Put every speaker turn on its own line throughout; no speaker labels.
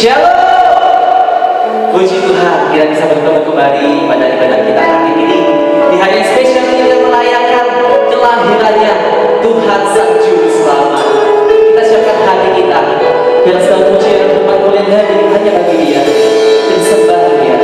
Shalom. Puji Tuhan, kita bisa bertemu kembali pada ibadah kita hari ini di hari yang spesial ini kita merayakan kelahirannya Tuhan Sang Juru Selamat. Kita siapkan hati kita biar segala pujian dan hormat mulia hanya bagi Dia dan sembah Dia.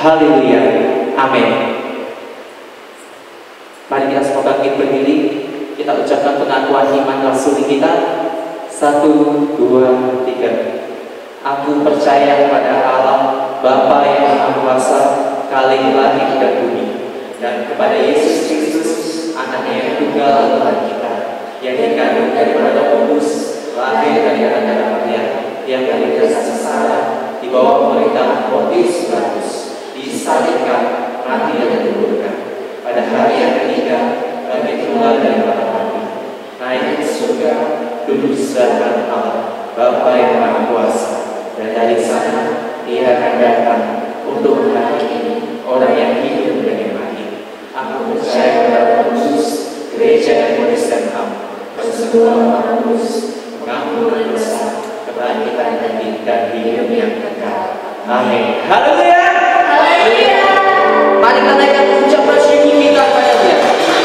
Haleluya. Amin.
berdiri, kita ucapkan pengakuan iman rasuli kita. 1, 2, 3. Aku percaya kepada Allah, Bapa yang Maha Kuasa, Kali langit dan bumi, dan kepada Yesus Kristus, Anaknya yang tunggal Tuhan kita, yang dikandung daripada Roh Kudus, lahir dari anak Maria, yang dari kasih salah, di bawah pemerintahan Pontius Pilatus, disalibkan, mati dan dikuburkan. Pada hari yang ketiga, bangkit keluar dari para mati, naik ke surga, duduk di sebelah kanan Allah, Bapa yang Maha Kuasa, dan dari sana Dia akan datang untuk menghakimi orang yang hidup dan yang mati. Aku percaya kepada Roh Kudus, gereja yang kudus dan HAM, persekutuan Maha Kudus, pengampunan dosa, kebangkitan dan hidup yang kekal. Amin. Haleluya. Haleluya. Mari kita naikkan ucapan syukur kita kepada Dia.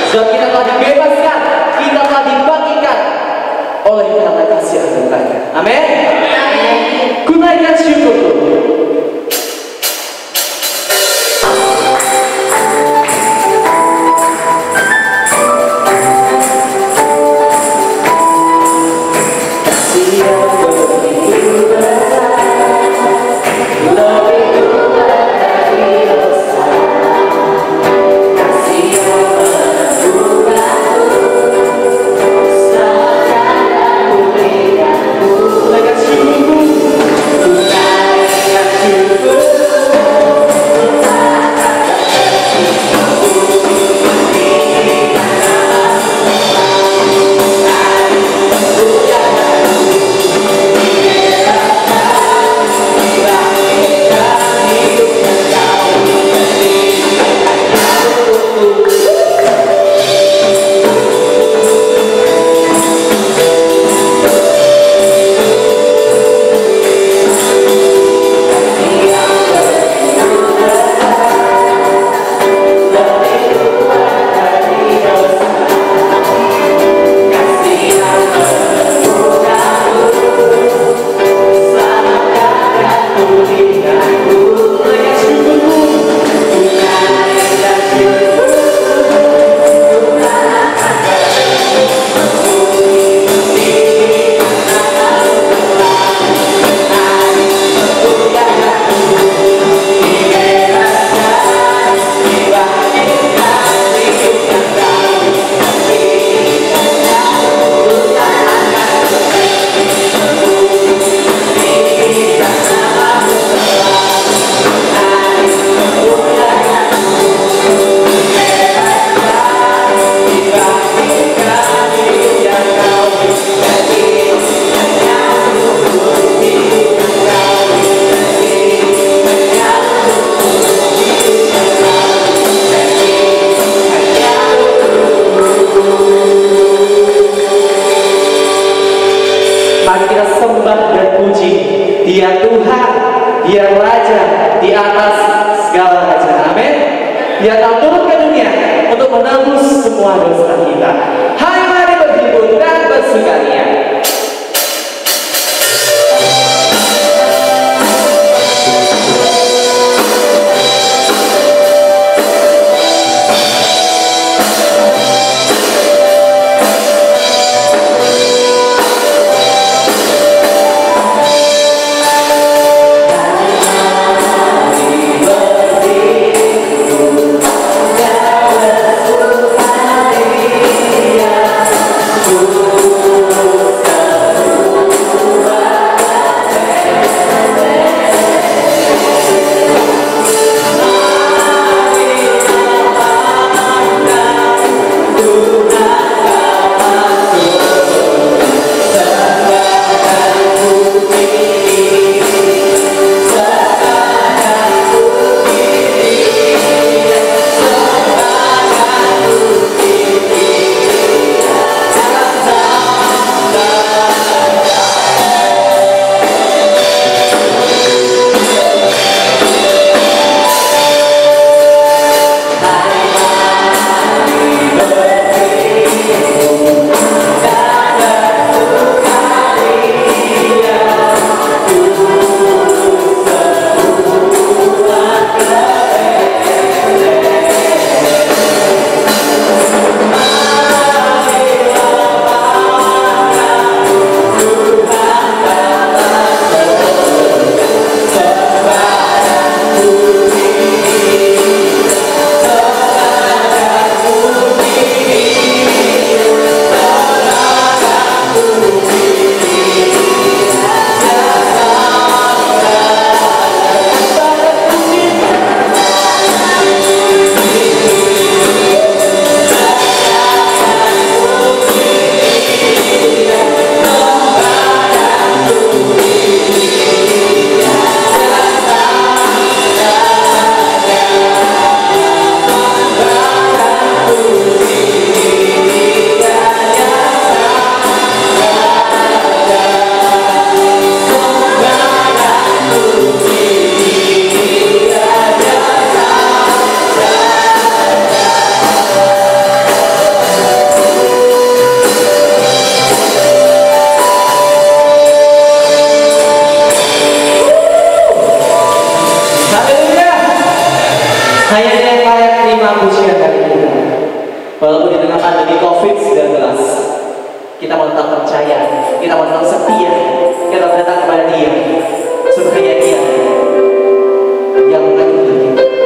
Sebab kita telah dibebaskan, kita telah dibangkitkan oleh karena kasih anugerah-Nya. Amin. Amin. Gunaikan syukur. Dia Tuhan, Dia Raja di atas segala raja. Amin. Dia telah turun ke dunia untuk menebus semua dosa kita. Hai, mari berhibur dan bersukaria.
Oh,
Hanya Dia yang layak terima pujian dari kita. Walaupun di tengah pandemi COVID-19, kita mau tetap percaya, kita mau tetap setia, kita datang kepada Dia, supaya Dia yang mengatur kita.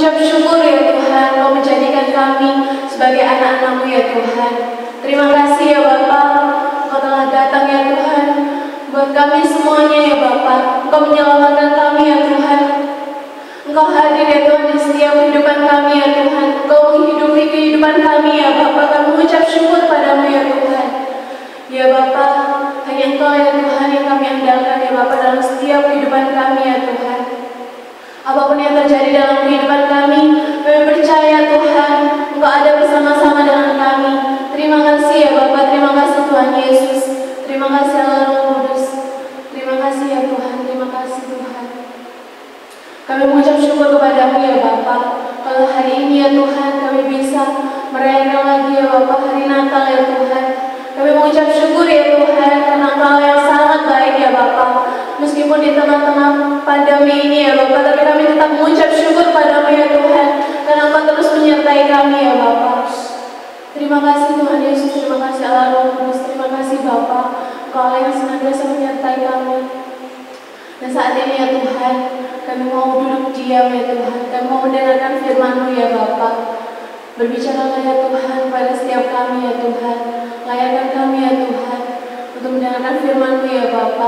mengucap syukur ya Tuhan, Kau menjadikan kami sebagai anak-anak-Mu ya Tuhan. Terima kasih ya Bapa, Engkau telah datang ya Tuhan buat kami semuanya ya Bapa. Engkau menyelamatkan kami ya Tuhan. Engkau hadir ya Tuhan di setiap kehidupan kami ya Tuhan. Engkau menghidupi kehidupan kami ya Bapa. Kami mengucap syukur padamu ya Tuhan. Ya Bapa, hanya Engkau ya Tuhan yang kami andalkan ya Bapa dalam setiap kehidupan kami ya Tuhan. Apapun yang terjadi dalam kehidupan kami percaya Tuhan Engkau ada bersama-sama dengan kami. Terima kasih ya Bapa, terima kasih Tuhan Yesus, terima kasih Allah Roh Kudus, terima kasih ya Tuhan, terima kasih Tuhan. Kami mengucap syukur kepadamu ya Bapa. Kalau hari ini ya Tuhan kami bisa merayakan lagi ya Bapa hari Natal ya Tuhan. Kami mengucap syukur ya Tuhan karena Engkau yang sangat baik ya Bapa. Meskipun di tengah-tengah pandemi ini ya Bapa, tapi kami tetap mengucap syukur padamu ya Tuhan karena Engkau terus menyertai kami ya Bapa. Terima kasih Tuhan Yesus, terima kasih Allah Roh Kudus, terima kasih Bapa. Engkau Allah yang senantiasa menyertai kami. Dan saat ini ya Tuhan, kami mau duduk diam ya Tuhan, kami mau mendengarkan firman-Mu ya Bapa. Berbicaralah ya Tuhan pada setiap kami ya Tuhan. Layakkan kami ya Tuhan untuk mendengarkan firman-Mu ya Bapa.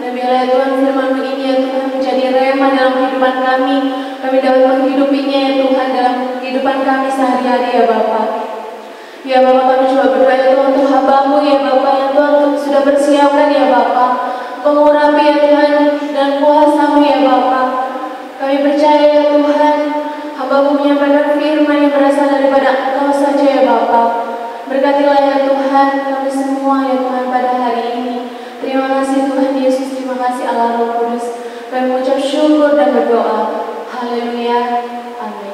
Dan biarlah ya Tuhan firman-Mu ini ya Tuhan menjadi rema dalam kehidupan kami. Kami dapat menghidupinya ya Tuhan dalam kehidupan kami sehari-hari ya Bapa. Ya Bapa, kami coba berdoa ya Tuhan untuk hamba-Mu ya Bapa yang Tuhan sudah persiapkan ya Bapa. Mengurapi ya Tuhan dan kuasa-Mu ya Bapa. Kami percaya ya Tuhan hamba-Mu menyampaikan firman yang berasal daripada Engkau saja ya Bapa. Berkatilah ya Tuhan kami semua ya Tuhan pada hari ini. Terima kasih Tuhan Yesus, terima kasih Allah Roh Kudus. Kami mengucap syukur dan berdoa. Haleluya. Amin.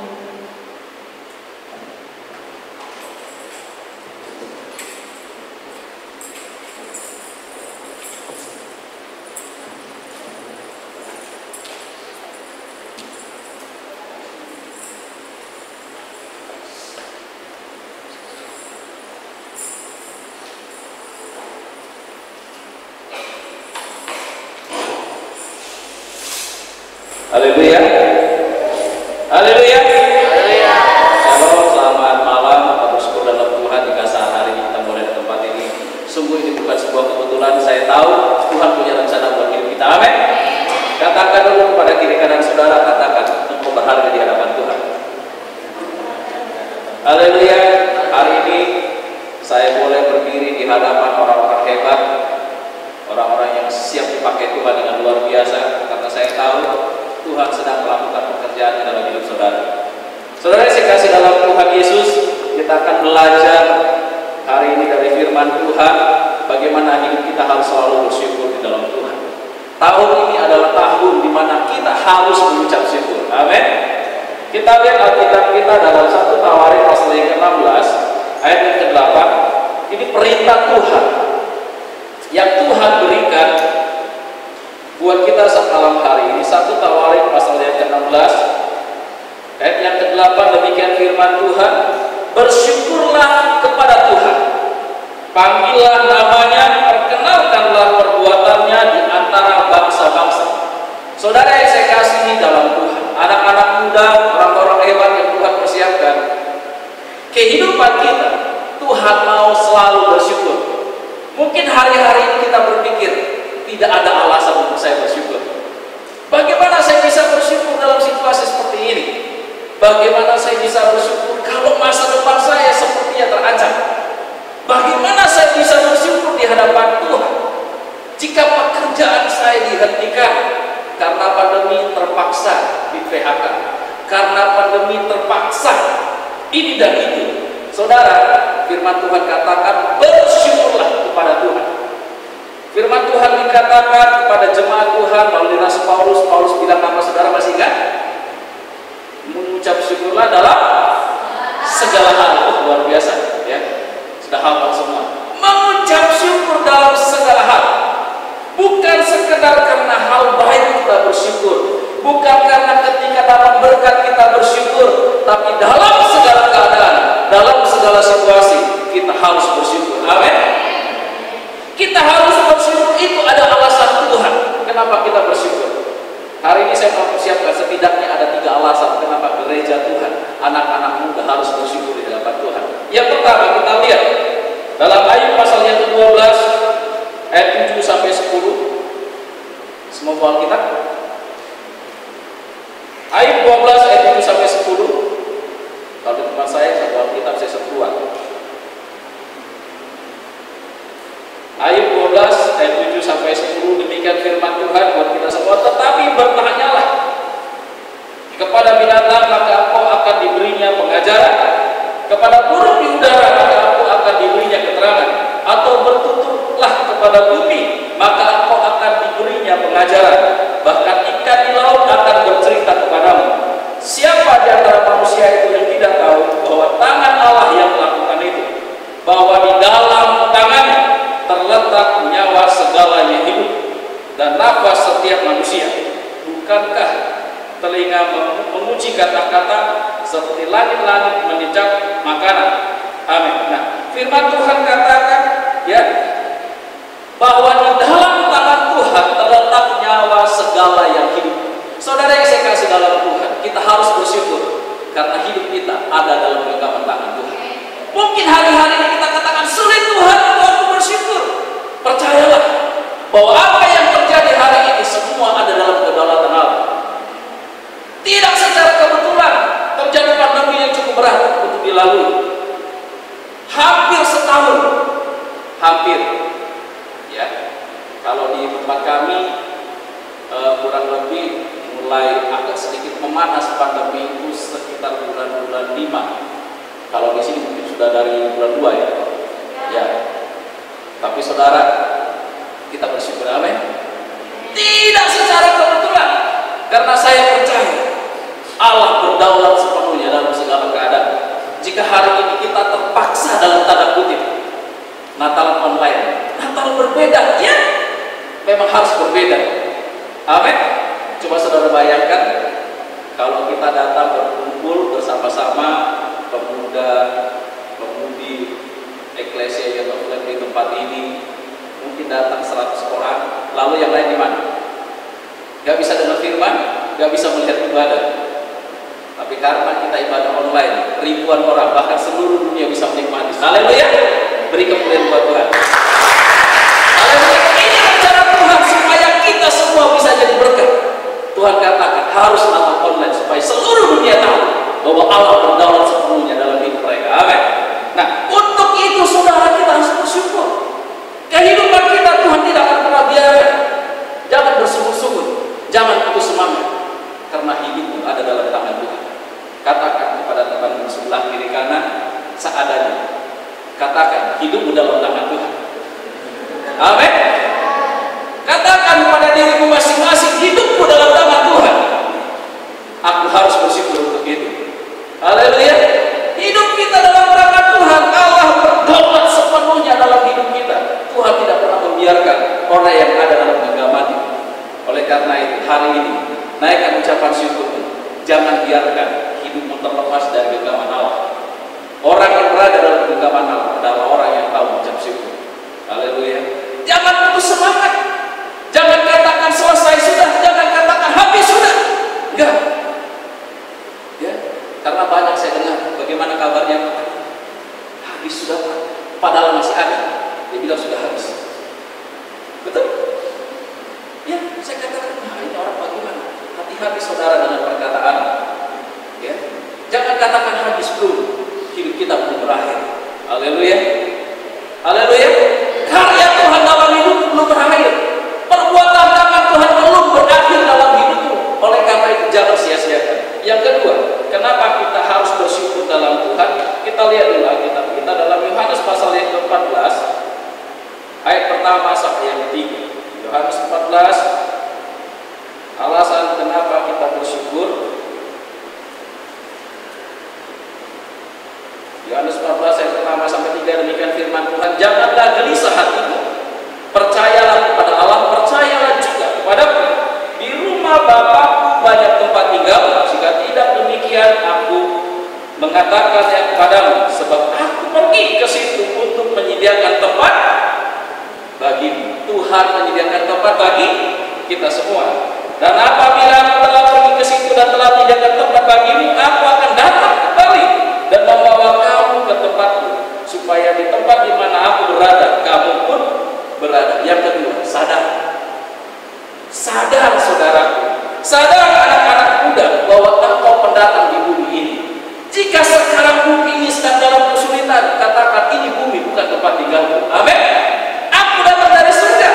Haleluya. Haleluya. Haleluya. Shalom, selamat malam. Kita bersyukur dalam Tuhan jika saat hari ini kita boleh di tempat ini. Sungguh ini bukan sebuah kebetulan. Saya tahu Tuhan punya rencana buat hidup kita. Amin. Katakan dulu kepada kiri kanan saudara, katakan engkau berharga di hadapan Tuhan. Haleluya. Hari ini saya boleh berdiri di hadapan orang-orang hebat, orang-orang yang siap dipakai Tuhan dengan luar biasa, karena saya tahu Tuhan sedang melakukan pekerjaan dalam hidup saudara. Saudara saya kasih dalam Tuhan Yesus, kita akan belajar hari ini dari firman Tuhan, bagaimana hidup kita harus selalu bersyukur di dalam Tuhan. Tahun ini adalah tahun di mana kita harus mengucap syukur. Amin. Kita lihat Alkitab kita dalam 1 Tawarik pasal yang ke-16 ayat yang ke-8. Ini perintah Tuhan yang Tuhan berikan buat kita saat malam hari ini. 1 Tawarik pasal yang ke-16 ayat yang ke-8, demikian firman Tuhan, bersyukurlah kepada Tuhan, panggillah namanya, perkenalkanlah perbuatannya di antara bangsa-bangsa. Saudara yang saya kasihi dalam Tuhan, anak-anak muda, orang-orang hebat yang Tuhan persiapkan, kehidupan kita Tuhan mau selalu bersyukur. Mungkin hari-hari ini kita berpikir tidak ada alasan untuk saya bersyukur. Bagaimana saya bisa bersyukur dalam situasi seperti ini? Bagaimana saya bisa bersyukur kalau masa depan saya sepertinya terancam? Bagaimana saya bisa bersyukur di hadapan Tuhan jika pekerjaan saya dihentikan karena pandemi terpaksa di PHK, karena pandemi terpaksa ini dan itu? Saudara, firman Tuhan katakan bersyukurlah kepada Tuhan. Firman Tuhan dikatakan kepada jemaat Tuhan melalui Rasul Paulus. Paulus bilang apa saudara, masih ingat? Mengucap syukurlah dalam segala hal. Luar biasa ya, sudah hafal semua. Mengucap syukur dalam segala hal, bukan sekedar karena hal baik kita bersyukur, bukan karena ketika dapat berkat kita bersyukur, tapi dalam segala keadaan, dalam segala situasi kita harus bersyukur. Amin. Kita harus bersyukur, itu ada alasan Tuhan kenapa kita bersyukur. Hari ini saya mau persiapkan setidaknya ada 3 alasan kenapa gereja Tuhan, anak-anak muda harus bersyukur di hadapan Tuhan. Yang pertama, kita lihat
12 ayat 7 sampai 10. Semua buah Alkitab. Ayub 12 ayat 7 sampai 10. Kalau di tempat saya satu Alkitab saya setuan. Ayub 12 ayat 7 sampai 10, demikian firman Tuhan buat kita semua. Tetapi bertanyalah kepada binatang, maka engkau akan diberinya pengajaran. Kepada burung di udara, maka engkau akan diberinya keterangan. Atau bertuturlah kepada bumi, maka engkau akan diberinya pengajaran. Bahkan ikan di laut akan bercerita kepadamu. Siapa di antara manusia itu yang tidak tahu bahwa tangan Allah yang melakukan itu, bahwa di dalam tangannya terletak nyawa segalanya hidup dan nafas setiap manusia? Bukankah telinga menguji kata-kata seperti langit-langit menjejak makanan? Amin. Nah, firman Tuhan katakan ya, bahwa di dalam tangan Tuhan terletak nyawa segala yang hidup. Saudara yang saya kasih dalam Tuhan, kita harus bersyukur karena hidup kita ada dalam genggaman tangan Tuhan. Mungkin hari-hari ini kita katakan sulit Tuhan, aku bersyukur. Percayalah bahwa apa yang terjadi hari ini semua ada dalam kedaulatan Allah. Tidak secara kebetulan terjadi pandemi yang cukup berat untuk dilalui. Hampir setahun, hampir. Ya, kalau di tempat kami kurang lebih mulai agak sedikit memanas pandemi itu sekitar bulan-bulan 5. Kalau di sini mungkin sudah dari bulan 2 ya. Ya. Tapi saudara, kita bersyukur, amin. Tidak secara kebetulan, karena saya percaya Allah berdaulat sepenuhnya dalam segala keadaan. Jika hari ini kita terpaksa dalam tanda kutip Natal online, Natal berbeda, ya memang harus berbeda. Amin. Coba saudara bayangkan kalau kita datang berkumpul bersama-sama pemuda, pemudi eklesia yang di tempat ini, mungkin datang 100 orang, lalu yang lain di mana? Gak bisa dengar firman, gak bisa melihat ibadah. Tapi karena kita ibadah online, ribuan orang, bahkan seluruh dunia bisa menikmati. Haleluya, beri kemuliaan buat Tuhan. Haleluya, ini rencana Tuhan supaya kita semua bisa jadi berkat. Tuhan katakan harus nonton online supaya seluruh dunia tahu bahwa Allah berdaulat sepenuhnya dalam hidup mereka. Amin. Nah, untuk itu saudara kita harus bersyukur. Kehidupan kita Tuhan tidak akan pernah biarkan. Jangan bersungut-sungut, jangan putus semangat, karena hidupmu ada dalam tangan Tuhan. Katakan kepada teman sebelah kiri kanan seadanya. Katakan hidupmu dalam tangan Tuhan. Amin. Katakan kepada dirimu masing-masing, hidupmu dalam tangan Tuhan. Aku harus bersyukur untuk itu. Haleluya. Hidup kita dalam tangan Tuhan. Allah berdaulat sepenuhnya dalam hidup kita. Tuhan tidak pernah membiarkan orang yang ada dalam genggamannya. Oleh karena itu hari ini naikkan ucapan syukurmu. Jangan biarkan hidupmu terlepas dari genggaman Allah. Orang yang berada dalam genggaman Allah adalah orang yang tahu ucap syukur. Haleluya. Jangan putus semangat. Jangan katakan selesai sudah, jangan katakan habis sudah. Enggak. Ya, karena banyak saya dengar bagaimana kabarnya habis sudah, padahal masih ada. Dia bilang sudah habis. Betul? Ya, saya katakan, nah ini orang bagaimana? Hati-hati saudara dengan perkataan. Ya, jangan katakan habis belum. Hidup kita belum berakhir. Haleluya. Haleluya. Karya Tuhan dalam hidup belum berakhir. Perbuatan tangan Tuhan belum berakhir dalam hidupmu. Oleh karena itu jangan sia-siakan. Yang kedua, kenapa kita harus bersyukur dalam Tuhan? Kita lihat dulu Alkitab kita dalam Yohanes pasal yang ke-14 ayat pertama sampai yang ketiga. Yohanes 14, alasan kenapa kita bersyukur. Yohanes 14 ayat pertama sampai 3, demikian firman Tuhan, janganlah gelisah hatimu, percayalah kepada Allah, percayalah juga kepadaku. Di rumah Bapakku banyak tempat tinggal, jika tidak demikian aku mengatakannya kepadamu, sebab aku pergi ke situ untuk menyediakan tempat bagimu. Tuhan menyediakan tempat bagi kita semua. Dan apabila aku telah pergi ke situ dan telah menyediakan tempat bagimu, aku akan datang kembali dan membawa kamu ke tempatku, supaya di tempat di mana aku berada, kamu pun berada. Yang kedua, sadar. Sadar saudaraku, sadar anak-anak muda bahwa engkau pendatang di bumi ini. Jika sekarang bumi ini sedang dalam kesulitan, katakan ini bumi bukan tempat tinggalku. Amin. Aku datang dari surga.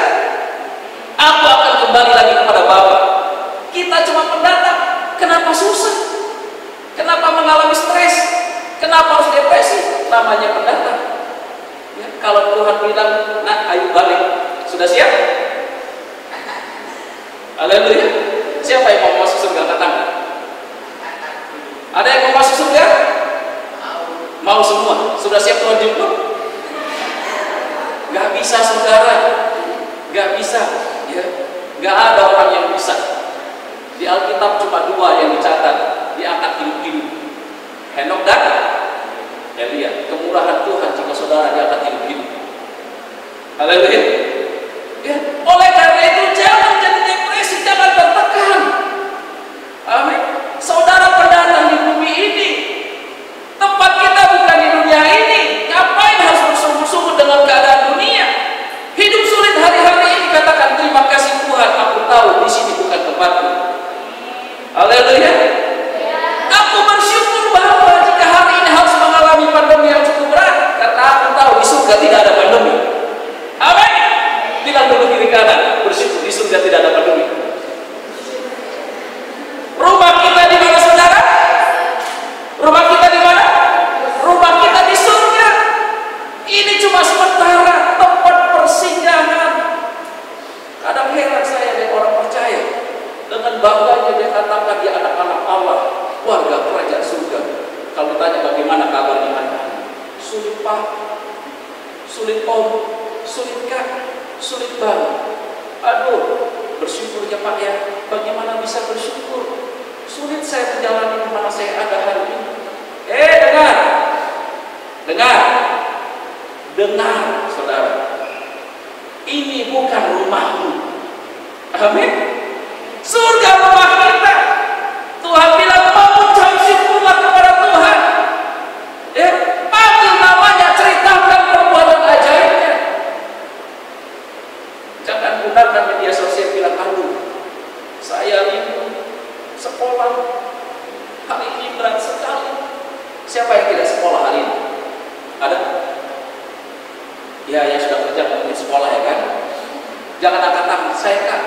Aku akan kembali lagi kepada Bapa. Kita cuma pendatang. Kenapa susah? Kenapa mengalami stres? Kenapa harus depresi? Namanya pendatang. Ya, kalau Tuhan bilang, nah ayo balik. Sudah siap? Haleluya. Siapa yang mau masuk surga? Angkat tangan. Ada yang mau masuk surga? Mau semua. Sudah siap Tuhan jemput? Gak bisa saudara. Gak bisa. Ya. Gak ada orang yang bisa. Di Alkitab cuma dua yang dicatat diangkat hidup-hidup. Henok dan Elia. Kemurahan Tuhan jika saudara diangkat hidup-hidup. Haleluya. Ya. Oleh karena itu jangan jadi depresi, jangan tertekan. Amin. Saudara pendatang di bumi ini. Tempat kita bukan di dunia ini. Ngapain harus bersungguh-sungguh dengan keadaan dunia? Hidup sulit hari-hari ini, katakan terima kasih Tuhan. Aku tahu di sini bukan tempatku. Haleluya. Aku bersyukur bahwa jika hari ini harus mengalami pandemi yang cukup berat, karena aku tahu di surga tidak ada pandemi. Amin. Bilang dulu kiri kanan, bersyukur di surga tidak ada pandemi. Rumah kita di mana saudara? Rumah kita di mana? Rumah kita di surga. Ini cuma sementara, tempat persinggahan. Kadang heran saya lihat orang percaya dengan bangganya dia katakan dia anak-anak Allah, warga kerajaan surga. Kalau ditanya bagaimana kabarnya Anda? Sulit Pak, sulit Om, sulit Kak, sulit banget. Aduh, bersyukur ya Pak ya. Bagaimana bisa bersyukur? Sulit saya menjalani kemana saya ada hari ini. Dengar, dengar, dengar, saudara. Ini bukan rumahmu. Amin. Surga rumah kita. Tuhan bilang mau ucap syukurlah kepada Tuhan. Ya, panggil namanya, ceritakan perbuatan ajaibnya. Jangan gunakan media sosial bilang, aduh, saya rindu sekolah, hari ini berat sekali. Siapa yang tidak sekolah hari ini? Ada? Ya, yang sudah kerja mungkin sekolah ya kan? Jangan angkat tangan, saya Kak,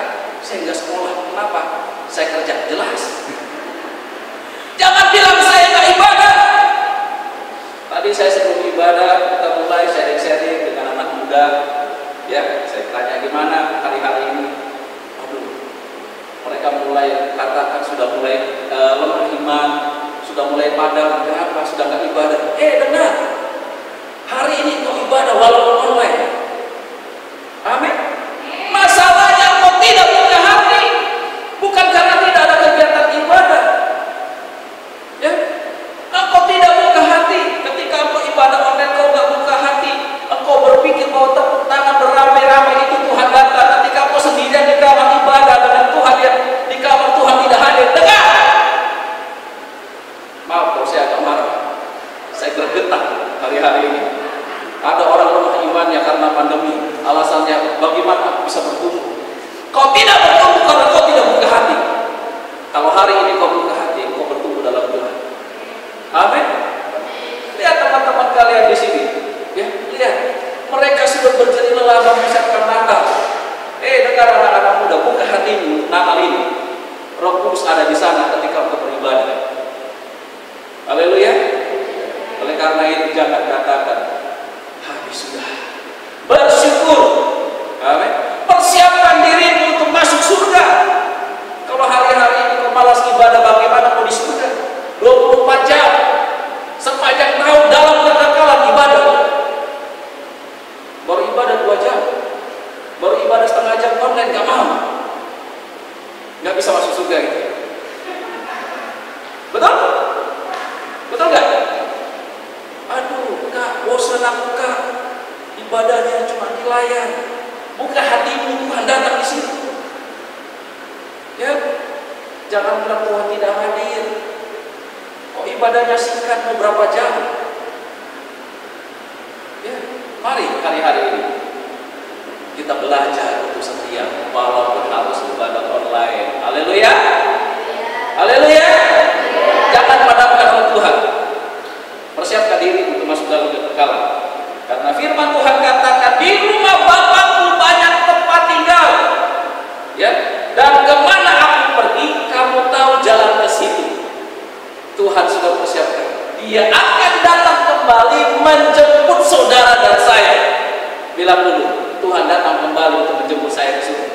saya nggak sekolah. Kenapa? Saya kerja. Jelas. Jangan bilang saya nggak ibadah. Tadi saya sebelum ibadah, kita mulai sharing-sharing dengan anak muda. Ya, saya tanya gimana hari-hari ini. Aduh, mereka mulai katakan sudah mulai lemah iman, sudah mulai padam, kenapa? Sudah nggak ibadah. Dengar, hari ini kau ibadah walaupun online. Amin. Masalahnya kau tidak punya hati, bukan karena tidak ada kegiatan ibadah. Ya, engkau tidak buka hati. Ketika engkau ibadah online, kau nggak buka hati. Engkau berpikir bahwa tepuk tangan beramai-ramai itu Tuhan datang. Ketika engkau sendirian di kamar ibadah dengan Tuhan, ya, di kamar Tuhan tidak hadir. Dengar. Maaf kalau saya agak marah. Saya bergetar hari-hari ini. Ada orang lemah imannya karena pandemi. Alasannya bagaimana aku bisa bertumbuh? Kau tidak bertumbuh karena kau tidak buka hati. Kalau hari ini kau buka hati, kau bertumbuh dalam Tuhan. Amin. Lihat teman-teman kalian di sini. Ya, lihat. Mereka sudah berjeri lelah mempersiapkan Natal. Dengar anak-anak muda, buka hatimu Natal ini. Roh Kudus ada di sana ketika engkau beribadah. Haleluya. Oleh karena itu jangan katakan habis sudah. Bersyukur. Amin. Persiapkan dirimu untuk masuk surga. Kalau hari-hari ini kau malas ibadah, bagaimana kau di surga? 24 jam sepanjang tahun dalam kekekalan ibadah. Baru ibadah 2 jam, baru ibadah setengah jam online, gak mau, gak bisa masuk surga itu. Betul? Betul gak? Aduh Kak, bosan aku Kak, ibadahnya cuma di layar. Buka hatimu, Tuhan datang di situ. Ya, jangan bilang Tuhan tidak hadir. Kok ibadahnya singkat beberapa jam? Ya, mari hari-hari ini kita belajar untuk setia walaupun harus ibadah online. Haleluya. Haleluya. Jangan padamkan roh Tuhan. Persiapkan diri untuk masuk dalam kekekalan. Karena firman Tuhan katakan, di rumah Bapakku banyak tempat tinggal. Ya, dan kemana aku pergi, kamu tahu jalan ke situ. Tuhan sudah persiapkan. Dia akan datang kembali menjemput saudara dan saya. Bilang dulu, Tuhan datang kembali untuk menjemput saya ke situ.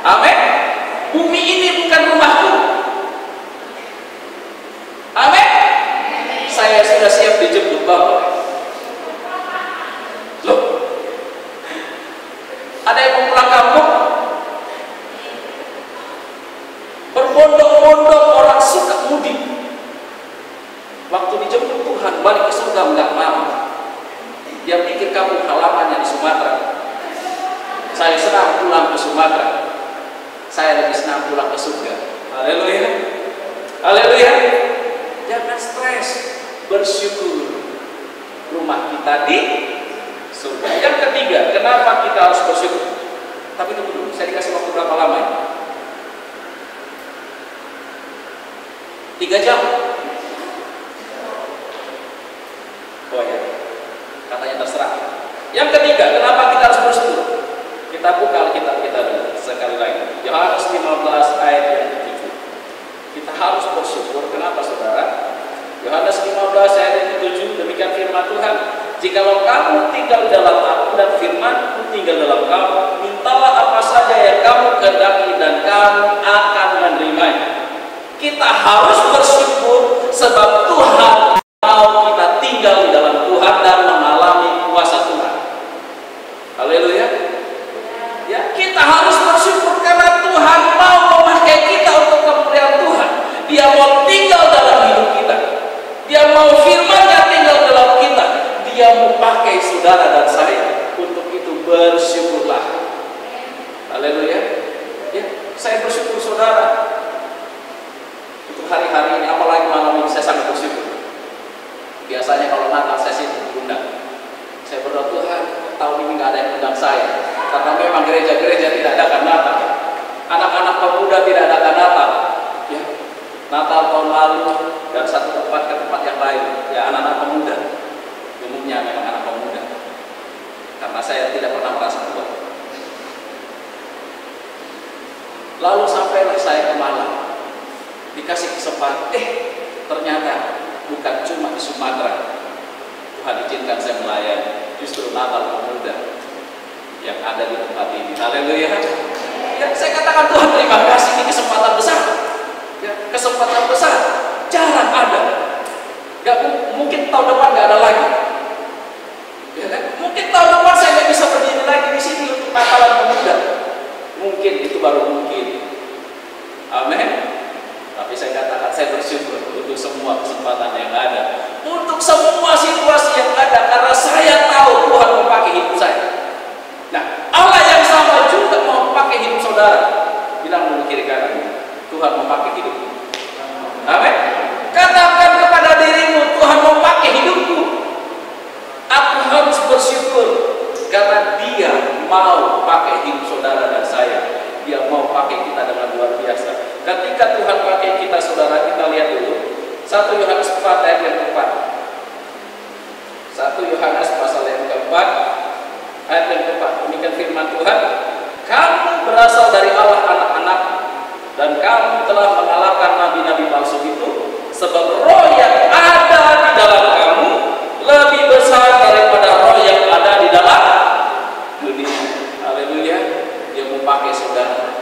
Amin. Bumi ini bukan rumahku. Amin. Saya sudah siap dijemput Bapak. Loh, ada yang mau pulang kampung? Berbondong-bondong orang suka mudik. Waktu dijemput Tuhan balik ke surga enggak mau. Dia pikir kampung halamannya di Sumatera. Saya senang pulang ke Sumatera. Saya lebih senang pulang ke surga. Haleluya. Haleluya. Jangan stres, bersyukur. Rumah kita di surga. Yang ketiga, kenapa kita harus bersyukur? Tapi tunggu dulu, saya dikasih waktu berapa lama ya? 3 jam. Oh ya, katanya terserah. Yang ketiga, kenapa kita harus bersyukur? Kita buka Alkitab kita dulu sekali lagi. Yohanes 15 ayat yang 7. Kita harus bersyukur. Kenapa saudara? Yohanes 15 ayat yang 7, demikian firman Tuhan. Jikalau kamu tinggal dalam aku dan firman-Ku tinggal dalam kamu, mintalah apa saja yang kamu kehendaki dan kamu akan menerimanya. Kita harus bersyukur sebab Tuhan mau kita tinggal di dalam Tuhan dan mengalami kuasa Tuhan. Haleluya. Ya, kita harus bersyukur karena Tuhan mau memakai kita untuk kemuliaan Tuhan. Dia mau tinggal dalam hidup kita. Dia mau firman-Nya tinggal dalam kita. Dia mau pakai saudara dan saya. Untuk itu bersyukurlah. Haleluya. Ya, saya bersyukur saudara. Untuk hari-hari ini, apalagi malam ini, saya sangat bersyukur. Biasanya kalau Natal saya sibuk diundang. Saya berdoa, Tuhan, tahun ini nggak ada yang undang saya. Karena memang gereja-gereja tidak adakan Natal. Anak-anak pemuda tidak adakan Natal. Ya, Natal tahun lalu dan satu tempat ke tempat yang lain. Ya, anak-anak pemuda. Umumnya memang anak pemuda. Karena saya tidak pernah merasa tua. Lalu sampailah saya ke Malang. Dikasih kesempatan, ternyata bukan cuma di Sumatera. Tuhan izinkan saya melayani, justru Natal pemuda yang ada di tempat ini. Haleluya. Ya, saya katakan Tuhan terima kasih, ini kesempatan besar. Ya, kesempatan besar, jarang ada. Gak mungkin tahun depan gak ada lagi. Ya kan? Mungkin tahun depan saya gak bisa berdiri lagi di sini untuk Natalan pemuda. Mungkin itu baru mungkin. Amin. Tapi saya katakan saya bersyukur untuk semua kesempatan yang ada, untuk semua situasi yang ada, karena saya tahu Tuhan memakai hidup saya. Nah, Allah yang sama juga mau memakai hidup saudara. Bilang dulu kiri kanan, Tuhan memakai hidupku. Amin. Katakan kepada dirimu, Tuhan memakai hidupku. Aku harus bersyukur karena Dia mau pakai hidup saudara dan saya. Dia mau pakai kita dengan luar biasa. Ketika Tuhan pakai kita saudara, kita lihat dulu 1 Yohanes 4 ayat yang keempat. 1 Yohanes pasal yang keempat ayat yang keempat. Demikian firman Tuhan, kamu berasal dari Allah anak-anak, dan kamu telah mengalahkan nabi-nabi palsu itu, sebab roh yang ada di dalam kamu lebih besar daripada roh yang ada di dalam dunia. Haleluya. Dia mau pakai saudara.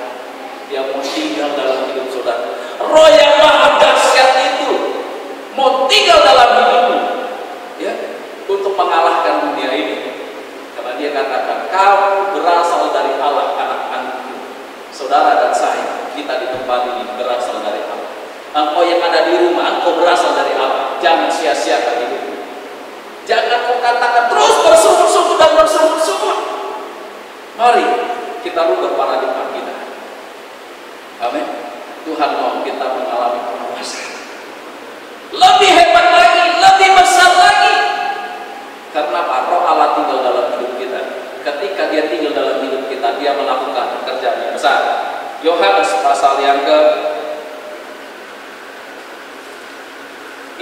Dia mau tinggal dalam hidup saudara. Roh yang maha dahsyat itu mau tinggal dalam hidupmu, ya, untuk mengalahkan dunia ini. Karena Dia katakan, kamu berasal dari Allah anak-anakku. Saudara dan saya, kita di tempat ini berasal dari Allah. Engkau yang ada di rumah, engkau berasal dari Allah. Jangan sia-siakan hidupmu. Jangan kau katakan terus bersungguh-sungguh dan bersungguh-sungguh. Mari kita rubah paradigma kita. Amin. Tuhan mau kita mengalami penguasaan lebih hebat lagi, lebih besar lagi. Karena Kenapa? Roh Allah tinggal dalam hidup kita. Ketika Dia tinggal dalam hidup kita, Dia melakukan pekerjaan yang besar. Yohanes pasal yang ke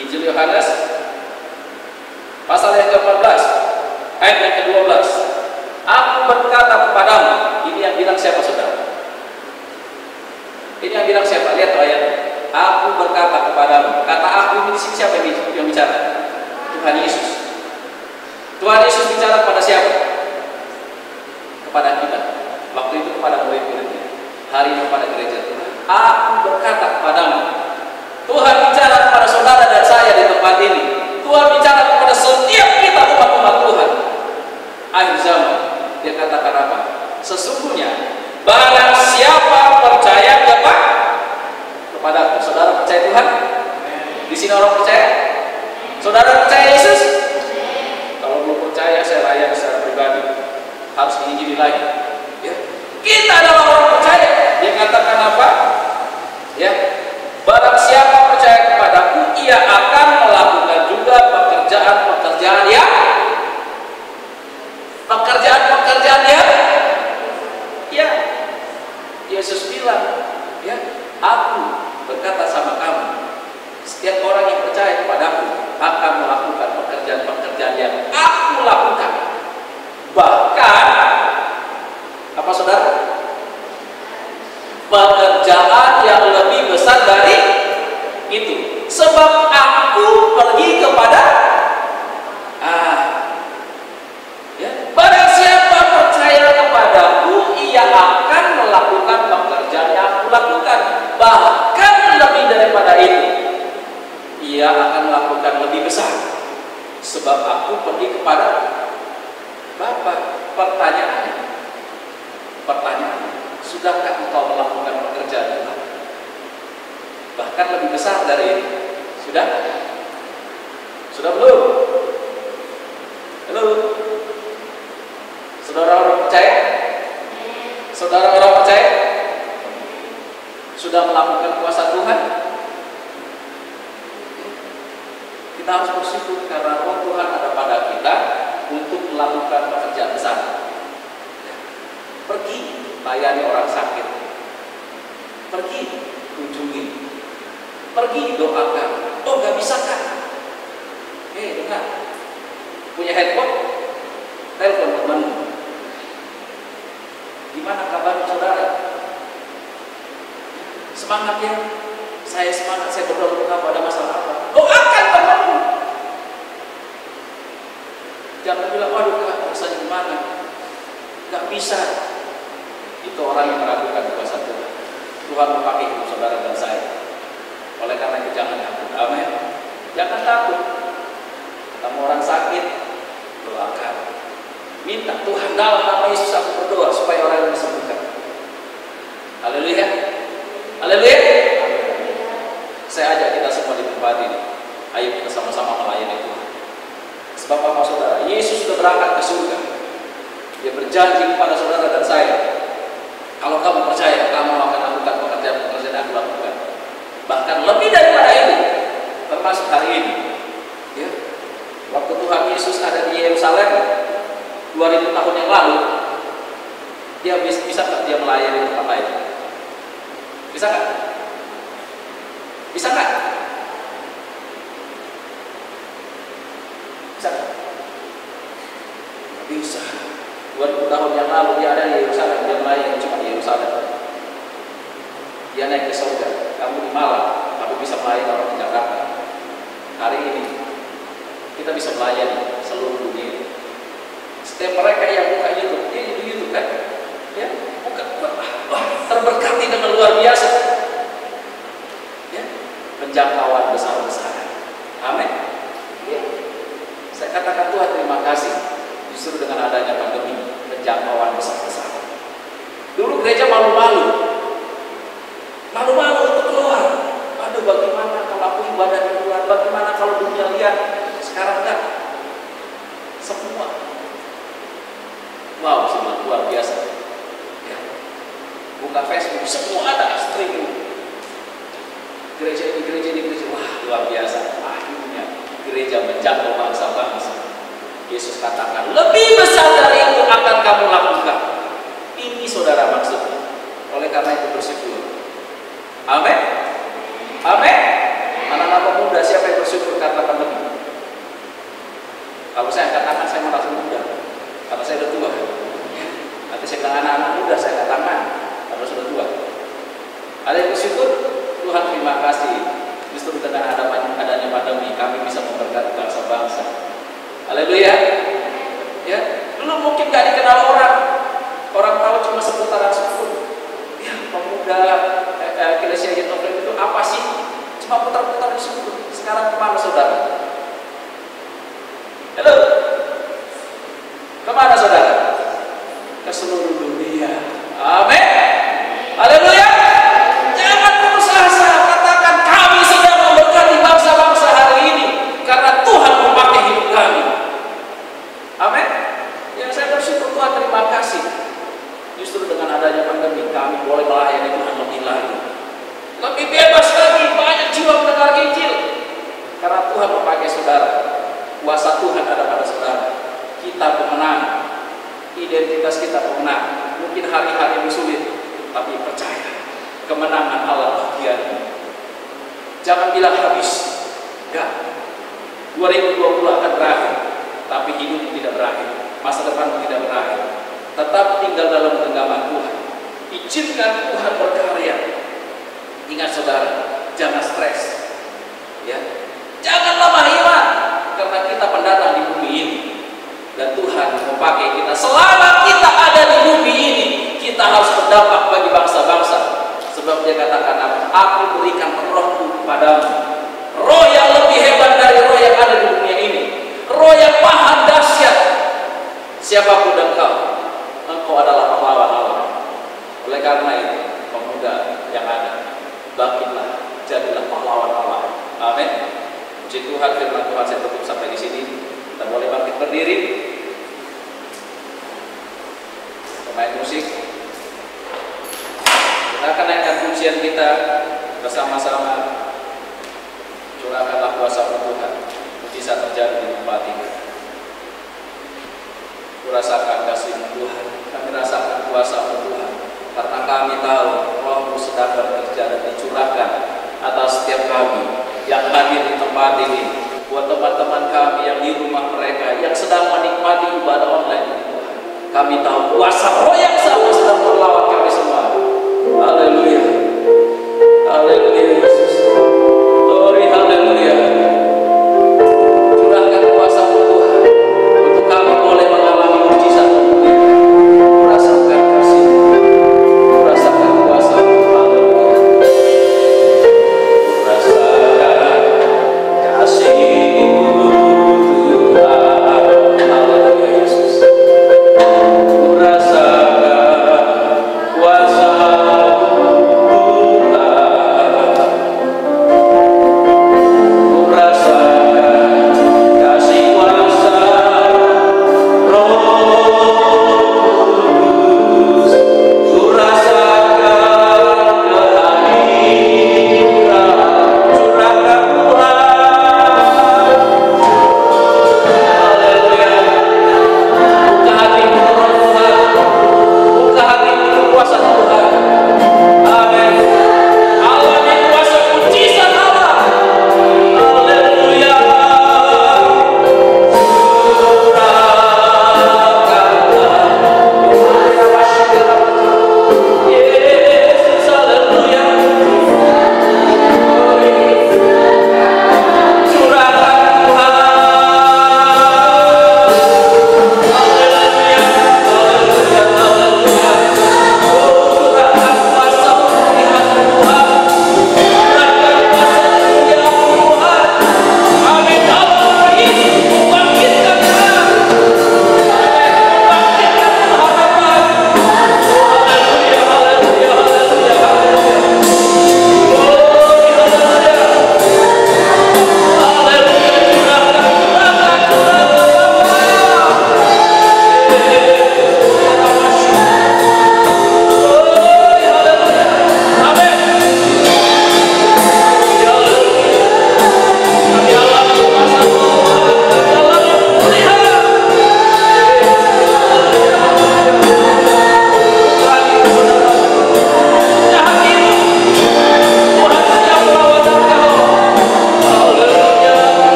Injil Yohanes pasal yang ke-14 ayat yang ke-12. Aku berkata kepadamu, ini yang bilang siapa saudara? Ini yang bilang siapa? Lihat ayatnya. Aku berkata kepadamu. Kata aku ini siapa yang bicara? Tuhan Yesus. Tuhan Yesus bicara kepada siapa? Kepada kita. Waktu itu kepada murid-muridnya. Hari ini kepada gereja Tuhan. Aku berkata kepadamu. Tuhan bicara kepada saudara dan saya di tempat ini. Tuhan bicara kepada setiap kita umat-umat Tuhan. Akhir zaman. Dia katakan apa? Sesungguhnya barang siapa percaya kepada saudara percaya Tuhan? Di sini orang percaya? Saudara percaya Yesus? Kalau belum percaya, saya layan secara pribadi. Harus diinjili lagi. Ya. Kita adalah orang percaya. Dia katakan apa? Ya. Barang siapa percaya kepadaku, ia akan melakukan juga pekerjaan-pekerjaan yang ya. Yesus bilang, ya, aku berkata sama kamu, setiap orang yang percaya kepadaku akan melakukan pekerjaan-pekerjaan yang aku lakukan. Bahkan apa saudara? Pekerjaan yang lebih besar dari itu. Sebab aku pergi kepada barang siapa percaya kepadaku, ia akan melakukan pekerjaan yang aku lakukan. Bahkan lebih daripada itu, ia akan melakukan lebih besar. Sebab aku pergi kepada Bapa. Pertanyaannya, sudahkah engkau melakukan pekerjaan Tuhan? Bahkan lebih besar dari itu. Sudah? Sudah belum? Halo? Saudara orang percaya? Saudara orang percaya? Sudah melakukan kuasa Tuhan? Kita harus bersyukur karena roh Tuhan ada pada kita untuk melakukan pekerjaan besar. Pergi layani orang sakit. Pergi kunjungi. Pergi doakan. Oh, gak bisa kan? Dengar. Punya handphone? Telepon temanmu. Gimana kabar saudara? Semangat ya? Saya semangat, saya berdoa apa, ada masalah apa? Doakan temanmu. Jangan bilang, waduh kak, urusannya gimana? Gak bisa. Itu orang yang meragukan kuasa Tuhan. Tuhan memakai hidup saudara dan saya. Oleh karena itu jangan takut. Amin. Jangan takut. Ketemu orang sakit, doakan. Minta Tuhan, dalam nama Yesus aku berdoa supaya orang yang disembuhkan. Haleluya. Haleluya. Saya ajak kita semua di tempat ini. Ayo kita sama-sama melayani Tuhan. Sebab apa saudara? Yesus sudah berangkat ke surga. Dia berjanji kepada saudara dan saya, kalau kamu percaya, kamu akan lakukan pekerjaan-pekerjaan yang aku lakukan. Bahkan lebih daripada itu, termasuk hari ini. Ya. Waktu Tuhan Yesus ada di Yerusalem 2000 tahun yang lalu, dia bisa nggak dia melayani di tempat lain? Bisa nggak? Bisa nggak? Bisa nggak? Bisa. 2000 tahun yang lalu dia ada di Yerusalem, dia melayani cuma di Yerusalem. Dia naik ke surga. Kamu di Malang, kamu bisa melayani orang di Jakarta. Hari ini kita bisa melayani seluruh dunia. Setiap mereka yang buka YouTube, dia di YouTube kan, ya, buka, terberkati dengan luar biasa, ya, penjangkauan besar-besaran. Amin. Ya. Saya katakan Tuhan terima kasih, justru dengan adanya pandemi, penjangkauan besar-besaran. Dulu gereja malu-malu untuk keluar. Aduh, bagaimana kalau aku ibadah di luar? Bagaimana kalau dunia lihat? Sekarang enggak. Semua. Wow, semua luar biasa. Ya. Buka Facebook, semua ada streaming. Gereja ini. Wah, luar biasa. Akhirnya gereja menjangkau bangsa-bangsa. Yesus katakan, lebih besar dari itu akan kamu lakukan. Ini saudara maksudnya. Oleh karena itu bersyukur. Amin. Amin. Anak-anak pemuda, siapa yang bersyukur katakan lebih? Kalau saya katakan, saya merasa muda, karena saya sudah tua. Nanti saya bilang anak-anak muda, saya katakan karena sudah tua. Ada yang bersyukur? Tuhan terima kasih. Justru dengan adanya pandemi, kami bisa memberkati bangsa-bangsa. Haleluya. Ya, dulu mungkin gak dikenal orang tahu cuma seputaran sepuluh. Ya, pemuda Eklesia Yetofrem itu apa sih? Cuma putar-putar di sepuluh. Sekarang kemana saudara? Halo, kemana saudara? Ke seluruh dunia. Amin. Haleluya. Jangan putus asa. Katakan kami sedang memberkati bangsa-bangsa hari ini karena Tuhan memakai hidup kami. Amin. Yang saya bersyukur Tuhan, terima kasih. Justru dengan adanya pandemi kami boleh melayani Tuhan lebih lagi, lebih bebas lagi, banyak jiwa mendengar Injil. Karena Tuhan memakai saudara. Kuasa Tuhan ada pada saudara. Kita pemenang. Identitas kita pemenang. Mungkin hari-hari yang sulit, tapi percaya kemenangan Allah bagianmu. Jangan bilang habis. Enggak. 2020 akan berakhir, tapi hidup tidak berakhir. Masa depan tidak berakhir. Tetap tinggal dalam genggaman Tuhan. Izinkan Tuhan berkarya. Ingat saudara, jangan stres. Ya. Jangan lemah iman, karena kita pendatang di bumi ini. Dan Tuhan memakai kita. Selama kita ada di bumi ini, kita harus berdampak bagi bangsa-bangsa. Sebab dia katakan, aku berikan rohku kepadamu, roh yang lebih hebat dari roh yang ada di dunia ini, roh yang maha dahsyat. Siapapun engkau adalah pahlawan Allah. Oleh karena itu, pemuda yang ada, bangkitlah, jadilah pahlawan Allah. Amin. Puji Tuhan, firman Tuhan saya tutup sampai di sini. Kita boleh bangkit berdiri. Pemain musik, kita akan naikkan pujian kita bersama-sama. Curahkanlah kuasa Tuhan, mujizat terjadi di tempat ini. Kurasakan kasih Tuhan, kami rasakan kuasa Tuhan, karena kami tahu Roh-Mu sedang bekerja dan dicurahkan atas setiap kami yang hadir di tempat ini. Buat teman-teman kami yang di rumah mereka, yang sedang menikmati ibadah online ini, Tuhan, kami tahu kuasa Roh yang sama sedang melawat kami semua. Haleluya. Haleluya Yesus. Glory, haleluya. Curahkan kuasa Tuhan untuk kami boleh mengalami mujizat Tuhan. Rasakan kasih, rasakan kuasa Tuhan. Rasakan kasih Tuhan. Haleluya Yesus. Rasakan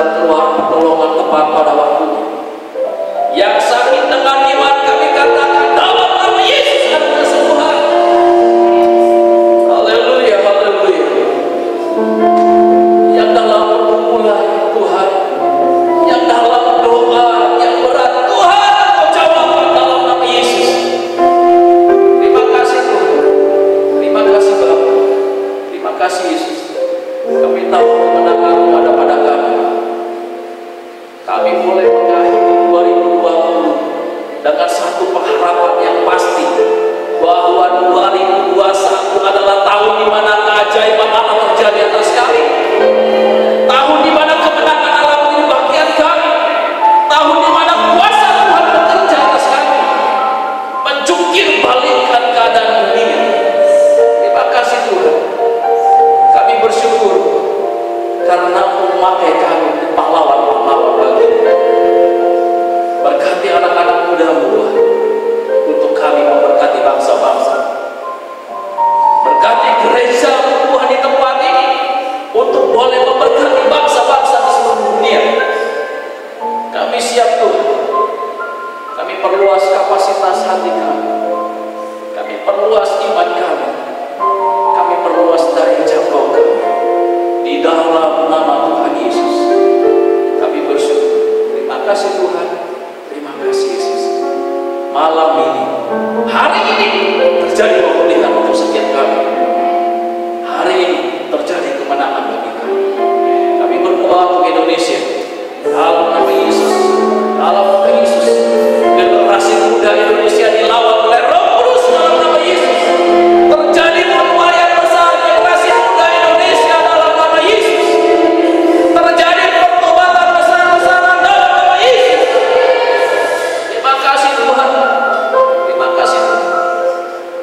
jalan keluar pertolongan tepat pada waktunya. Yang sakit dengan iman kami katakan dalam nama Yesus ada kesembuhan. Haleluya, haleluya. Yang dalam pergumulan Tuhan, yang dalam doa yang berat Tuhan Kau jawabkan dalam nama Yesus. Terima kasih Tuhan, terima kasih Bapa, terima kasih Yesus. Kami tahu kemenangan-Mu ada pada kami. Kami mulai mengakhiri 2020 dengan satu pengharapan yang pasti bahwa 2021 adalah tahun di mana keajaiban Allah terjadi atas kami. Tahun di mana kemenangan Allah menjadi bagian kami. Tahun di mana kuasa Tuhan bekerja atas kami, menjungkir balikkan keadaan dunia. Terima kasih Tuhan. Kami bersyukur karena memakai kami pahlawan-pahlawan bagi. Berkati anak-anak muda-mu Tuhan, untuk kami memberkati bangsa-bangsa. Berkati gereja Tuhan di tempat ini untuk boleh memberkati bangsa-bangsa di seluruh dunia. Kami siap Tuhan. Kami perluas kapasitas hati kami. Kami perluas iman kami. Kami perluas dari jangkau kami. Di dalam nama Tuhan Yesus kami bersyukur. Terima kasih Tuhan. Terima kasih Yesus. Malam ini, hari ini terjadi pemulihan untuk setiap kami. Hari ini terjadi kemenangan bagi kami. Kami berdoa untuk Indonesia dalam nama Yesus. Dalam nama Yesus, generasi muda Indonesia dilawan oleh Roh Kudus dalam nama Yesus. Terjadi penuaian besar generasi muda Indonesia dalam nama Yesus. Terjadi pertobatan besar-besaran dalam nama Yesus. Terima kasih Tuhan. Terima kasih Tuhan.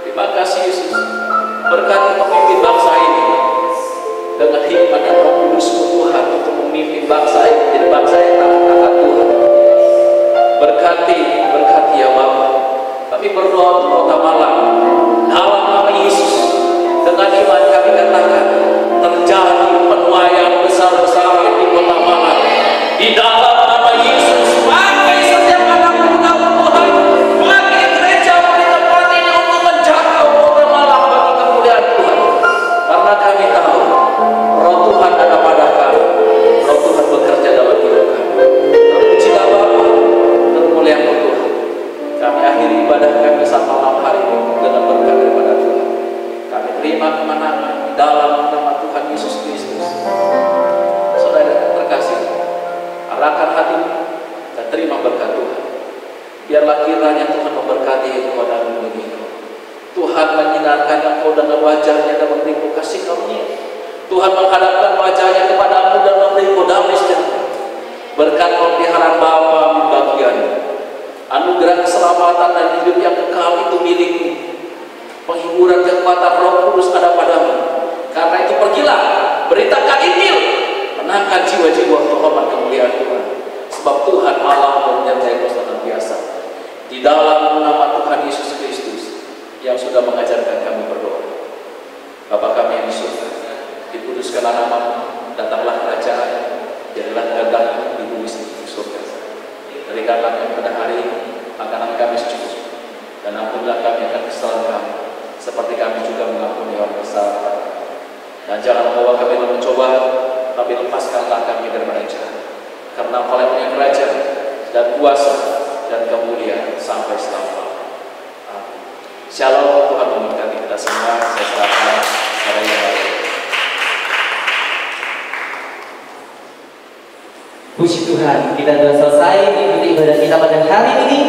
Terima kasih Yesus. Berkati pemimpin bangsa ini dengan hikmat dan Roh Kudus Tuhan untuk memimpin bangsa ini menjadi bangsa yang taat Tuhan. Berkati ya Bapa. Kami berdoa untuk Kota Malang dalam nama Yesus. Dengan iman kami katakan terjadi penuaian besar-besaran di Kota Malang. Di dalam nama Yesus, pakai setiap anak muda Tuhan, pakai gereja di tempat ini untuk menjangkau Kota Malang bagi kemuliaan Tuhan. Karena kami tahu Roh Tuhan ada pada kami. Roh Tuhan bekerja dalam hidup kami. Terpujilah Bapa, termuliakan Tuhan. Kami akhiri ibadah kami saat malam hari ini dengan berkat daripada Tuhan. Kami terima kemenangan di dalam nama Tuhan Yesus Kristus. Saudara yang terkasih, arahkan hatimu dan terima berkat Tuhan. Biarlah kiranya Tuhan memberkati engkau dan melindungi engkau. Tuhan menyinarkan engkau dengan wajahnya dan memberi engkau kasih karunia. Tuhan menghadapkan wajahnya kepadamu dan memberi engkau damai sejahtera. Berkat pemeliharaan Bapa bagianmu. Anugerah keselamatan dan hidup yang kekal itu milikmu. Penghiburan kekuatan Roh Kudus ada padamu. Karena itu pergilah, beritakan Injil, menangkan jiwa-jiwa untuk hormat kemuliaan Tuhan. Sebab Tuhan Allah menyertai kau dengan biasa. Di dalam nama Tuhan Yesus Kristus yang sudah mengajarkan kami berdoa. Bapa kami yang di surga, dikuduskanlah namamu, datanglah kerajaan, jadilah kehendakmu di bumi seperti di surga. Berikanlah kami pada hari ini makanan kami secukupnya, dan ampunilah kami akan kesalahan kami, seperti kami juga mengampuni orang bersalah kepada kami. Dan jangan membawa kami dalam pencobaan, tapi lepaskanlah kami daripada jahat. Karena Engkau yang punya kerajaan dan kuasa dan kemuliaan sampai selama-lamanya. Amin. Shalom. Tuhan memberkati kita semua. Saya serahkan kepada Yang Maha Esa.
Puji Tuhan, kita sudah selesai mengikuti ibadah kita pada hari ini.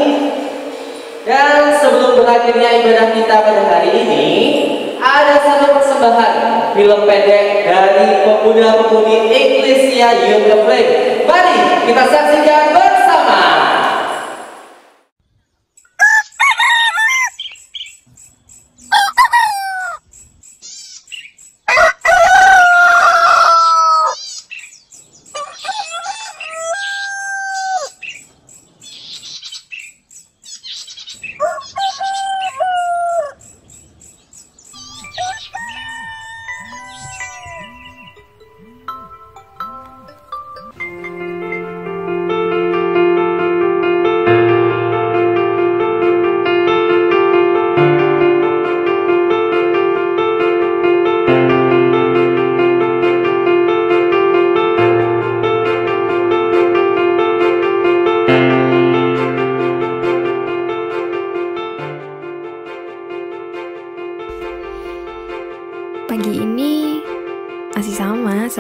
Dan sebelum berakhirnya ibadah kita pada hari ini, ada satu persembahan film pendek dari pemuda-pemudi Eklesia Youth Flame. Mari kita saksikan bersama.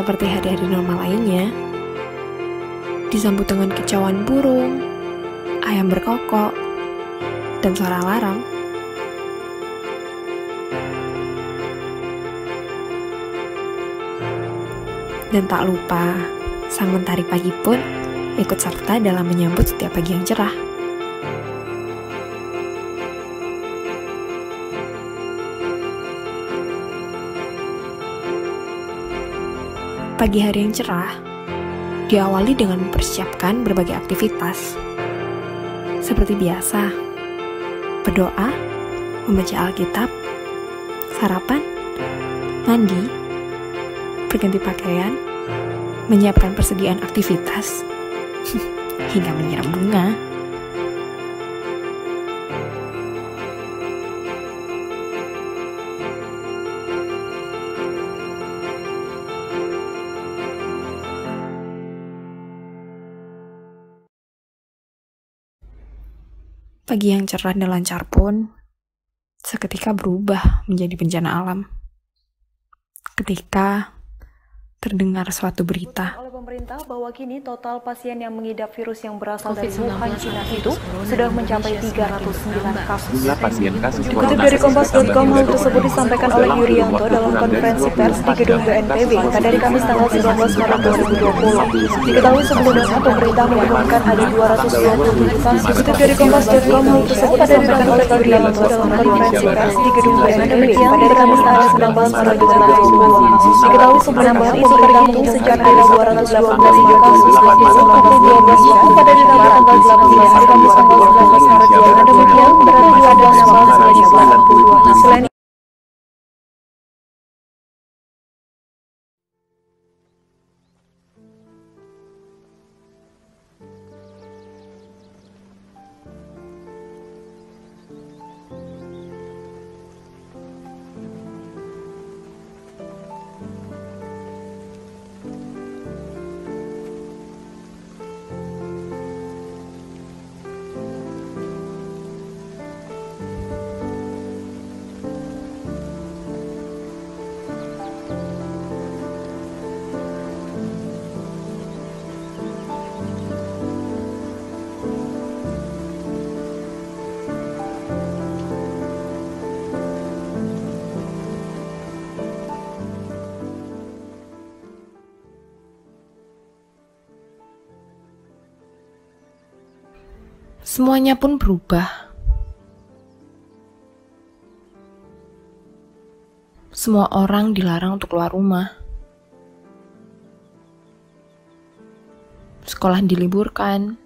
seperti hari-hari normal lainnya, disambut dengan kicauan burung, ayam berkokok, dan suara alarm. Dan tak lupa, sang mentari pagi pun ikut serta dalam menyambut setiap pagi yang cerah. Pagi hari yang cerah diawali dengan mempersiapkan berbagai aktivitas. Seperti biasa, berdoa, membaca Alkitab, sarapan, mandi, berganti pakaian, menyiapkan persediaan aktivitas, hingga menyiram bunga. Pagi yang cerah dan lancar pun seketika berubah menjadi bencana alam. Ketika terdengar suatu berita
oleh pemerintah bahwa kini total pasien yang mengidap virus yang berasal dari Wuhan, Cina itu sudah mencapai 309 kasus.
Jumlah pasien kasus
Dikutip dari Kompas.com, hal tersebut disampaikan oleh Yuryanto dalam konferensi pers di gedung BNPB pada Kamis tanggal 19 Maret 2020. Diketahui sebelumnya pemerintah mengumumkan ada 227 kasus. Dikutip dari Kompas.com, hal tersebut disampaikan oleh Yuryanto dalam konferensi pers di gedung BNPB pada Kamis tanggal 19 Maret 2020. Diketahui sebelumnya itu terhitung sejak ada 218 kasus selama 12 jam pada tanggal 18 Kamis tanggal 19 Maret 2020. Demikian berarti ada 82. Selain
semuanya pun berubah. Semua orang dilarang untuk keluar rumah. Sekolah diliburkan.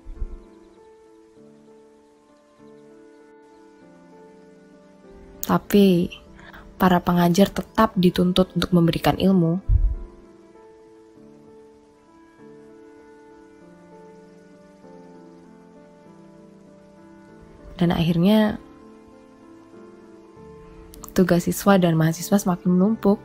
Tapi para pengajar tetap dituntut untuk memberikan ilmu. Dan akhirnya tugas siswa dan mahasiswa semakin menumpuk.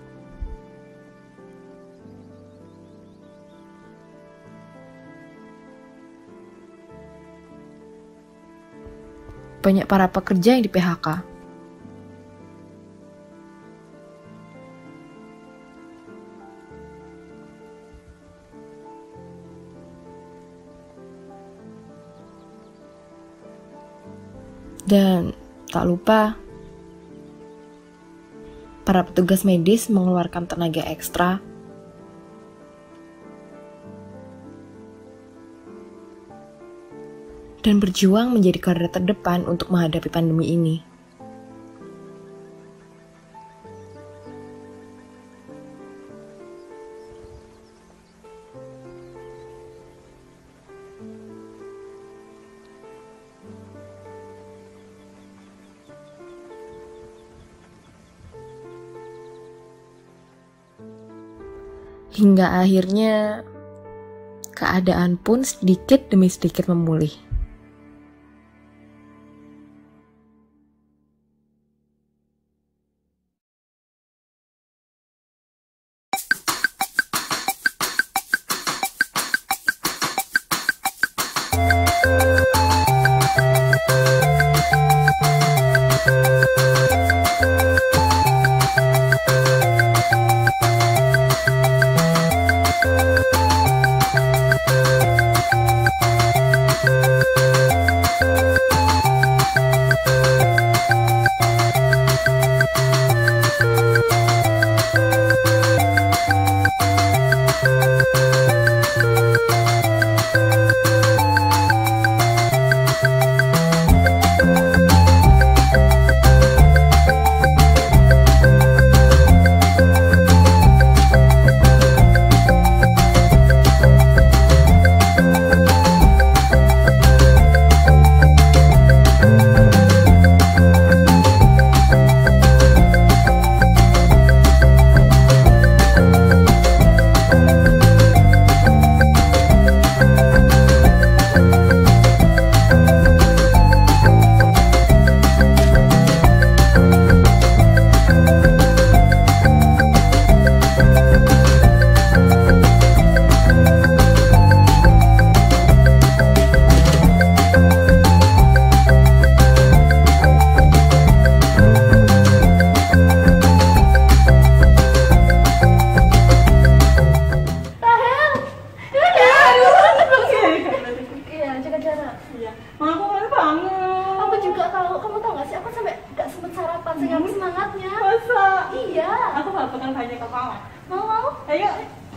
Banyak para pekerja yang di PHK. Dan tak lupa, para petugas medis mengeluarkan tenaga ekstra dan berjuang menjadi garda terdepan untuk menghadapi pandemi ini. Hingga akhirnya keadaan pun sedikit demi sedikit memulih.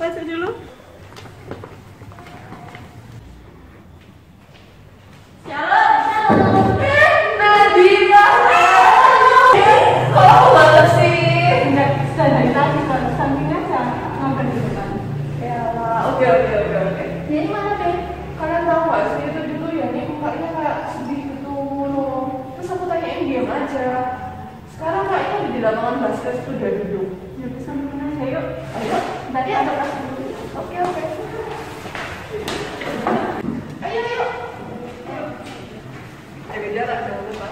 Masuk dulu. Shalom. Nadira. Kok malah sih? Enggak, dari tadi kalau samping aja. Mampir di depan. Ya, oke. Jadi mana deh? Kalian tahu nggak sih itu dulu ya, ini mukanya kayak sedih gitu loh. Terus aku tanyain diam aja. Sekarang kayaknya di lapangan basket tuh udah duduk. Ya bisa mana aja yuk. Ayo. Tadi ada kelas dulu. Oke. Ayo. Jaga jarak, jangan lupa.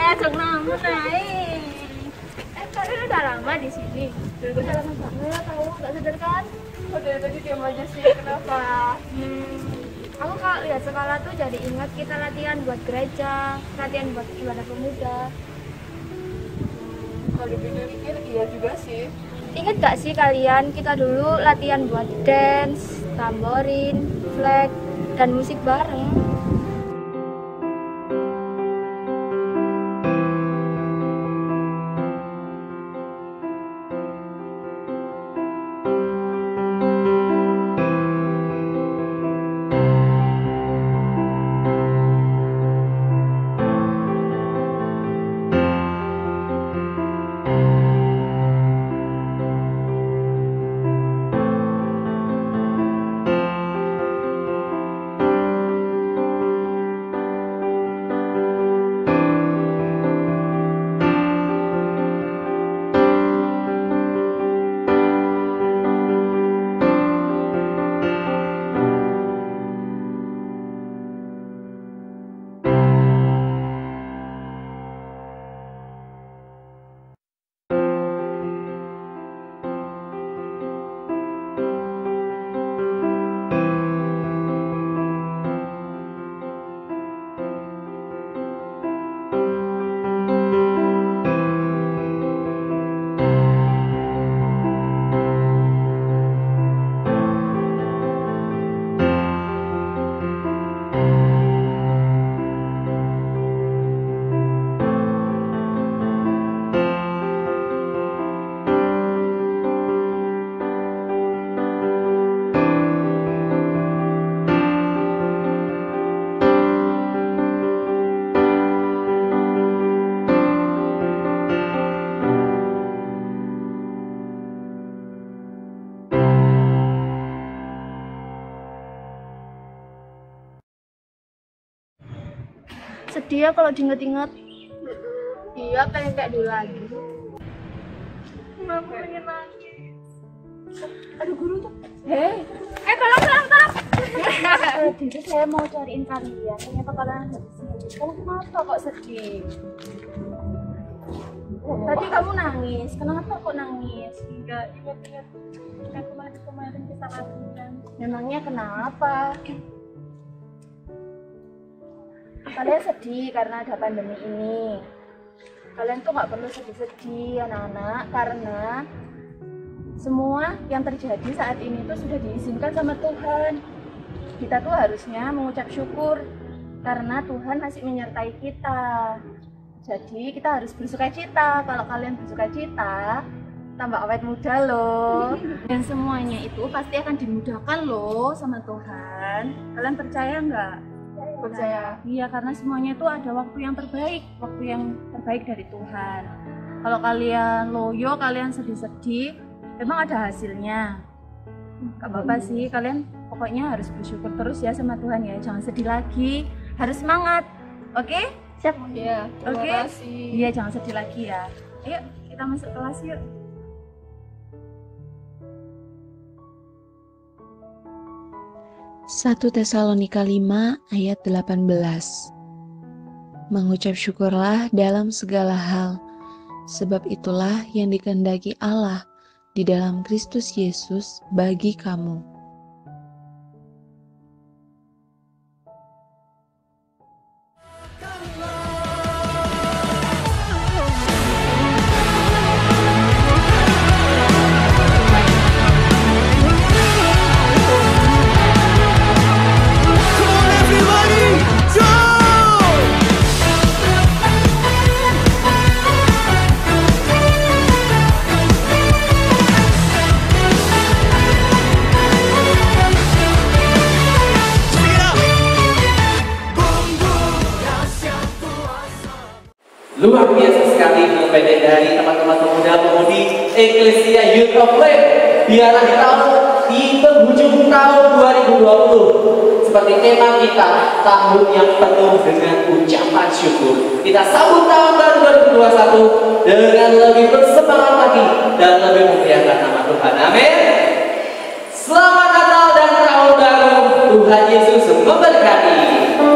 Ajak nama naik. Kalian udah lama di sini. Udah lama banget, tahu nggak sadar kan?
Udah tadi diam aja sih, kenapa?
Aku kalau lihat sekolah tuh jadi ingat kita latihan buat gereja, latihan buat ibadah pemuda.
Kalau dipikir-pikir iya juga sih.
Ingat gak sih kalian kita dulu latihan buat dance, tamborin, flag, dan musik bareng? Sedih ya kalau diinget-inget. Iya, pengen kayak dulu lagi. Aku pengen nangis. Aduh, guru tuh. Tolong. Jadi saya mau cariin kalian. Ternyata kalian ada di sini. Kamu kenapa kok sedih? Tadi kamu nangis. Kenapa kok nangis?
Enggak, ingat-ingat kan kemarin kita latihan.
Memangnya kenapa? Kalian sedih karena ada pandemi ini. Kalian tuh nggak perlu sedih-sedih anak-anak, karena semua yang terjadi saat ini tuh sudah diizinkan sama Tuhan. Kita tuh harusnya mengucap syukur karena Tuhan masih menyertai kita. Jadi kita harus bersukacita. Kalau kalian bersukacita, tambah awet muda loh. Dan semuanya itu pasti akan dimudahkan loh sama Tuhan. Kalian percaya nggak?
Percaya.
Iya, karena semuanya itu ada waktu yang terbaik dari Tuhan. Kalau kalian loyo, kalian sedih-sedih, memang ada hasilnya. Gak apa-apa sih, kalian pokoknya harus bersyukur terus ya sama Tuhan ya. Jangan sedih lagi, harus semangat. Oke? Siap?
Iya, terima
Oke?
kasih.
Iya, jangan sedih lagi ya. Ayo, kita masuk kelas yuk.
1 Tesalonika 5 ayat 18. Mengucap syukurlah dalam segala hal, sebab itulah yang dikehendaki Allah di dalam Kristus Yesus bagi kamu.
Luar biasa sekali film pendek dari teman-teman pemuda-pemudi Ecclesia Youth of Flame. Biarlah di penghujung tahun 2020 seperti tema kita, tahun yang penuh dengan ucapan syukur. Kita sambut tahun baru 2021 dengan lebih bersemangat lagi dan lebih memuliakan nama Tuhan. Amin. Selamat Natal dan tahun baru. Tuhan Yesus memberkati.